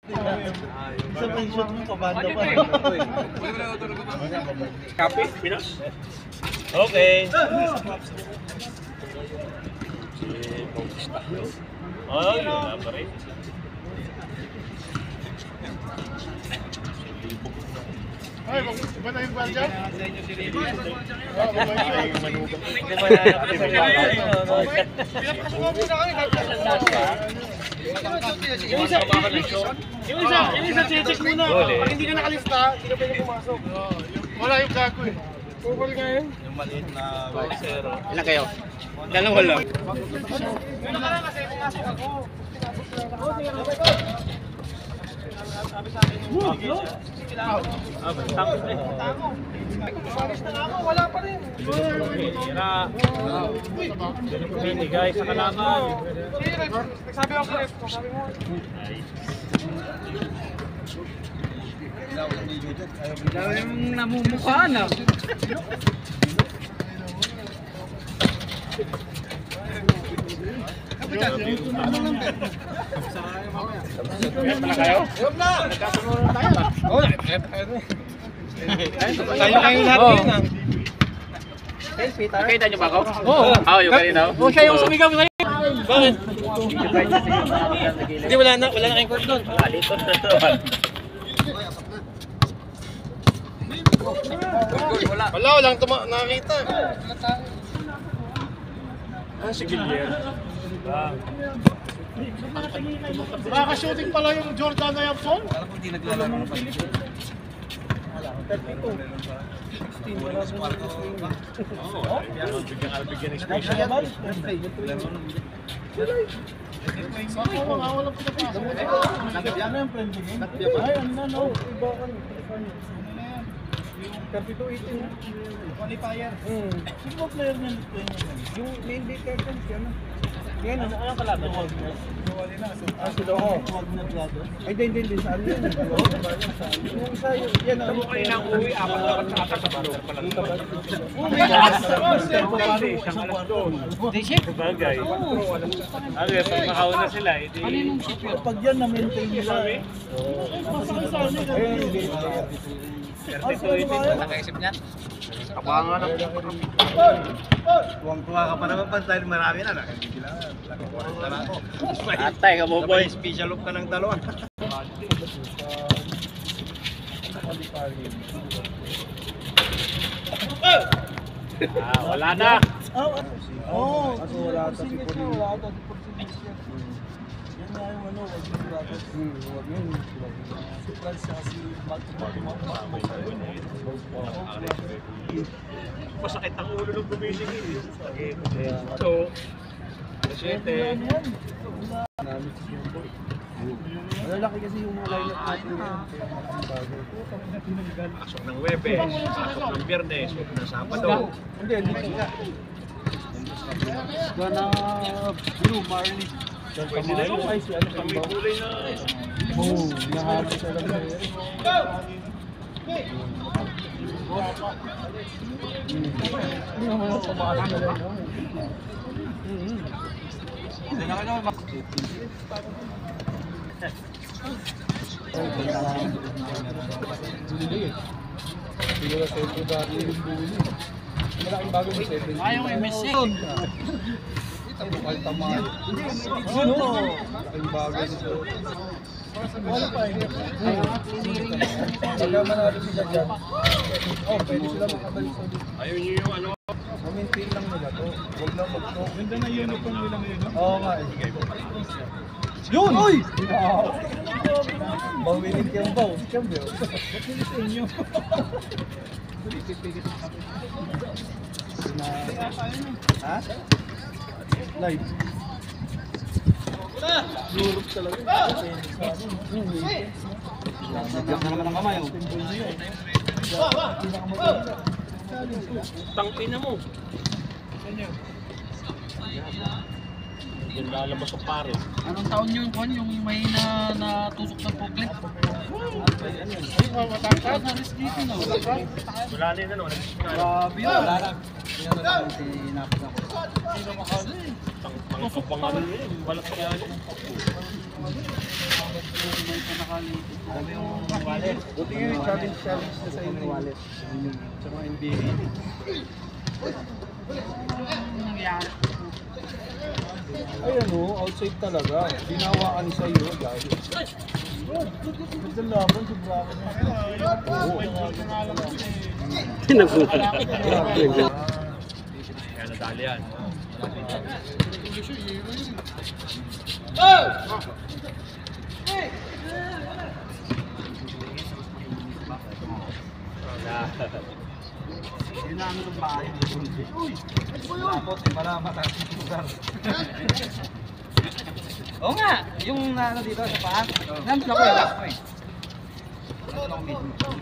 Isa pa yung shot mo, kabanda pa. Copy, Pinos? Okay. Si Bautista. Ay, wala pa rin. Ay, iba na yung gwardiya? Yung isa, check muna. Pag hindi ka nakalista, hindi ka pwede pumasok. Wala yung gago eh. Pupal ka yun? Yung maliit na boxero. Ilan kayo? Dalawa lang. Yung nakaraan kasi pumasok ako. Sabi sa akin, Paris na ako, wala pa rin. Tira. Binigay sa kalaban. Nagsabi ako sa ref, sabi mo. Dalawa yung namumukhaan ah. Tayo kayo lahat yun ah. Nakita niyo ba ako? Oo. Yung kanina. Oo, siya yung sumigaw sa'yo. Bakit? Hindi, wala na kayong court doon. Alitot na naman. Wala, walang nakakita. Si Guillermo. Nakaka-shooting pala yung Jordan na Yapson? Bigyan ng special. Walang pinapasok. Ano yung friend game? Ay, ano na, no? Iba ka no. Kapito 18 qualifier. Sino ba player niyan? Yung main day captain siya na. Yan, ano kalaban? Sila ko. Ay, hindi. Saan yun? Yung isa, yan. Ano kayo nang uwi? Apat sa atas sa baro. Isang alas doon. Bagay. Okay, pag makauna sila, edi... Pag yan, na-maintain nila. Nakaisip niya? Kapangan na. Tuwang-tuwa ka pa naman dahil marami na. Nakakuha na ako. Atay ka mo boy. Special look ka ng dalawa. Wala na. Oo. Kaso wala ata si Police. Yan nga yung ano, wag yung bracket. Wag yun. Si Franz kasi Masakit ang ulo ng gumising eh. So, Siyete. Malalaki kasi yung mga lineup natin. Pasok ng Webes, pasok ng Biyernes, pasok ng Sabado. Hindi ka. Gana Blue Marley. Pwede na yun. Ay, si ano Kami kulay na. Oo, nahalo sa lang. Hindi naman ako pumasok na lang. Siguro sa ito dati yung buli. Malaking bago yung 7. Ayaw may message. Bukal tamay. Ano? Malaking bago ito. Wala pa eh. Pagka manalo sila dyan, pwede sila makabalik sa dito. Ayaw niyo yung ano. Maintain lang nila to. Huwag lang mag-talk. Ganda na uniform nila ngayon. Oo nga eh. Yun! Uy! Bawinit yung baw. Siyempre. Ba't nila sa inyo? Ha? Live. Lurok talaga. Nagyak na naman ang kamay. Tangina mo. Yung lalabas ang pare. Anong taon yung kon? Yung may natusok ng poklet? Wala na yun ano. Grabe yun. Wala na. Tangkapang ano yun. Walang kaya. Dami yung wallet. Buti nga yung challenge na sa inyo wallet. Tsaka NBA. Nangyari. Ayan o, outside talaga. Binawakan sa'yo dahil. Ganda laban, sobrang Kaya nadali yan. Yun na ang bahay. Uy! Tapos, malaman natin yung lugar. Oo nga, yung ano dito sa paa. Nandun ako yung last ko eh. Nandun ako mismo.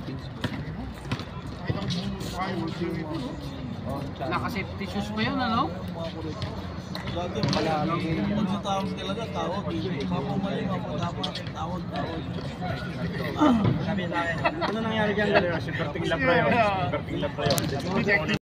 Naka-safety shoes pa yun, ano? Dati malalang pag sa tawag talaga, tawag. Mapumali, mapatapos, tawag. Sabi sa akin, ano nangyari dyan? Berting lab na yun.